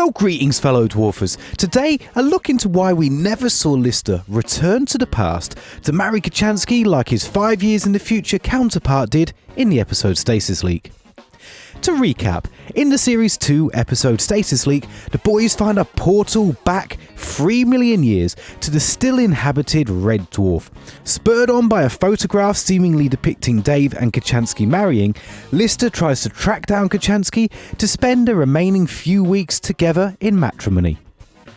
Well, greetings fellow dwarfers. Today, a look into why we never saw Lister return to the past to marry Kochanski like his 5 years in the future counterpart did in the episode Stasis Leak. To recap, in the Series 2 episode Stasis Leak, the boys find a portal back 3 million years to the still inhabited Red Dwarf. Spurred on by a photograph seemingly depicting Dave and Kochanski marrying, Lister tries to track down Kochanski to spend the remaining few weeks together in matrimony.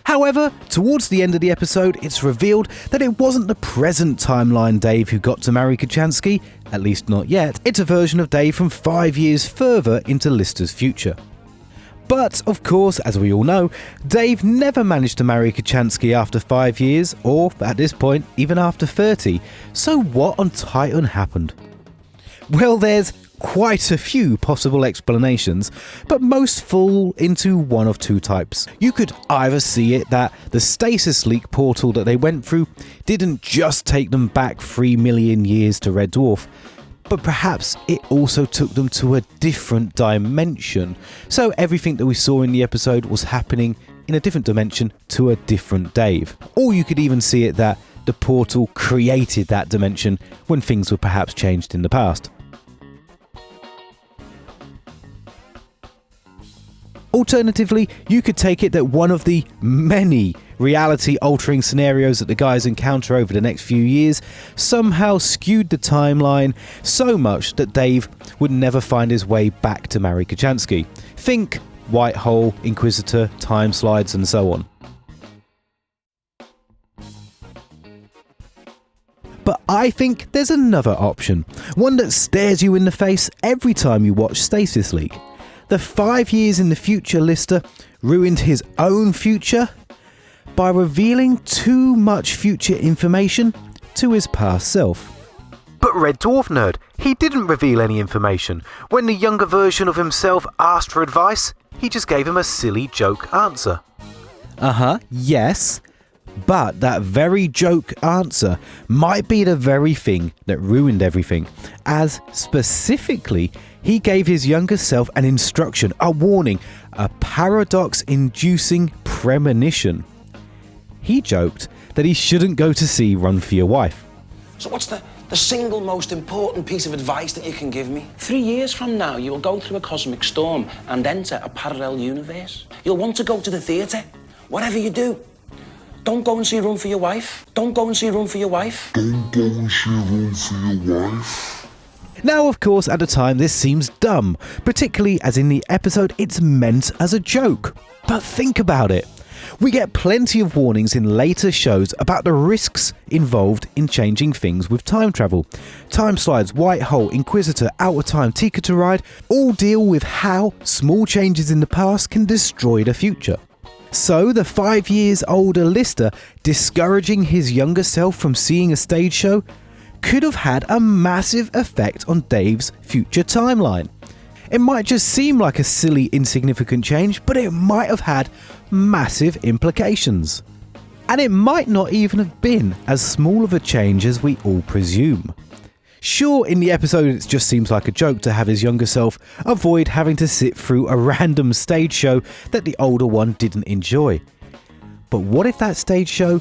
However, towards the end of the episode, it's revealed that it wasn't the present timeline Dave who got to marry Kochanski, at least not yet. It's a version of Dave from 5 years further into Lister's future. But, of course, as we all know, Dave never managed to marry Kochanski after 5 years, or, at this point, even after 30. So what on Titan happened? Well, there's quite a few possible explanations, but most fall into one of two types. You could either see it that the Stasis Leak portal that they went through didn't just take them back 3 million years to Red Dwarf, but perhaps it also took them to a different dimension. So everything that we saw in the episode was happening in a different dimension to a different Dave. Or you could even see it that the portal created that dimension when things were perhaps changed in the past. Alternatively, you could take it that one of the many reality-altering scenarios that the guys encounter over the next few years somehow skewed the timeline so much that Dave would never find his way back to marry Kochanski. Think White Hole, Inquisitor, time slides and so on. But I think there's another option, one that stares you in the face every time you watch Stasis Leak. The 5 years in the future Lister ruined his own future by revealing too much future information to his past self. But Red Dwarf Nerd, he didn't reveal any information. When the younger version of himself asked for advice, he just gave him a silly joke answer. Yes. But that very joke answer might be the very thing that ruined everything, as specifically he gave his younger self an instruction, a warning, a paradox-inducing premonition. He joked that he shouldn't go to sea Run for Your Wife. So what's the single most important piece of advice that you can give me? 3 years from now, you will go through a cosmic storm and enter a parallel universe. You'll want to go to the theatre. Whatever you do, don't go and see Run for Your Wife. Don't go and see Run for Your Wife. Don't go and see Run for Your Wife. Now, of course, at the time this seems dumb, particularly as in the episode it's meant as a joke. But think about it. We get plenty of warnings in later shows about the risks involved in changing things with time travel. Time slides, White Hole, Inquisitor, Out of Time, Ticket to Ride all deal with how small changes in the past can destroy the future. So the 5 years older Lister discouraging his younger self from seeing a stage show could have had a massive effect on Dave's future timeline. It might just seem like a silly, insignificant change, but it might have had massive implications. And it might not even have been as small of a change as we all presume. Sure, in the episode it just seems like a joke to have his younger self avoid having to sit through a random stage show that the older one didn't enjoy. But what if that stage show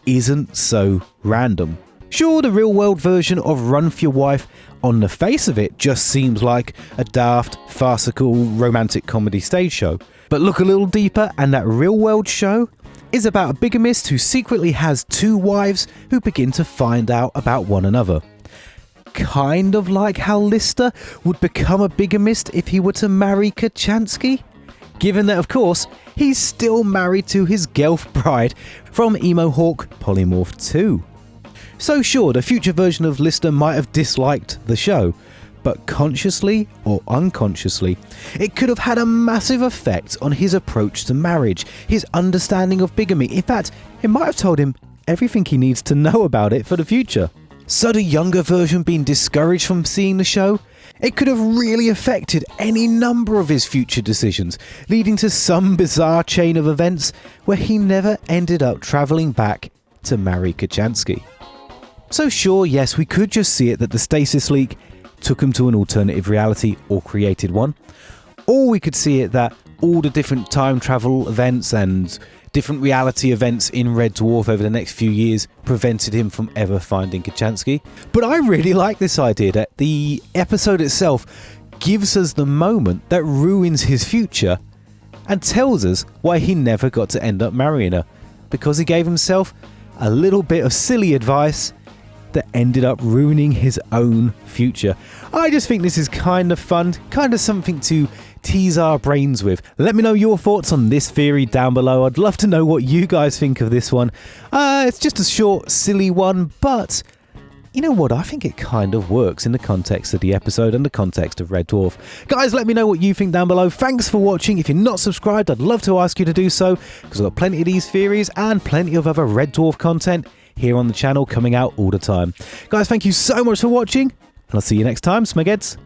isn't so random? Sure, the real-world version of Run for Your Wife, on the face of it, just seems like a daft, farcical, romantic comedy stage show. But look a little deeper and that real-world show is about a bigamist who secretly has 2 wives who begin to find out about one another. Kind of like how Lister would become a bigamist if he were to marry Kochanski. Given that, of course, he's still married to his Gelf bride from Emo Hawk Polymorph 2. So sure, the future version of Lister might have disliked the show, but consciously or unconsciously, it could have had a massive effect on his approach to marriage, his understanding of bigamy. In fact, it might have told him everything he needs to know about it for the future. So the younger version being discouraged from seeing the show, it could have really affected any number of his future decisions, leading to some bizarre chain of events where he never ended up travelling back to marry Kochanski. So sure, yes, we could just see it that the Stasis Leak took him to an alternative reality or created one. Or we could see it that all the different time travel events and different reality events in Red Dwarf over the next few years prevented him from ever finding Kochanski. But I really like this idea that the episode itself gives us the moment that ruins his future and tells us why he never got to end up marrying her, because he gave himself a little bit of silly advice that ended up ruining his own future. I just think this is kind of fun, kind of something to tease our brains with. Let me know your thoughts on this theory down below. I'd love to know what you guys think of this one. It's just a short, silly one, but you know what? I think it kind of works in the context of the episode and the context of Red Dwarf. Guys, let me know what you think down below. Thanks for watching. If you're not subscribed, I'd love to ask you to do so, because I've got plenty of these theories and plenty of other Red Dwarf content here on the channel coming out all the time. Guys, thank you so much for watching, and I'll see you next time, Smugheads.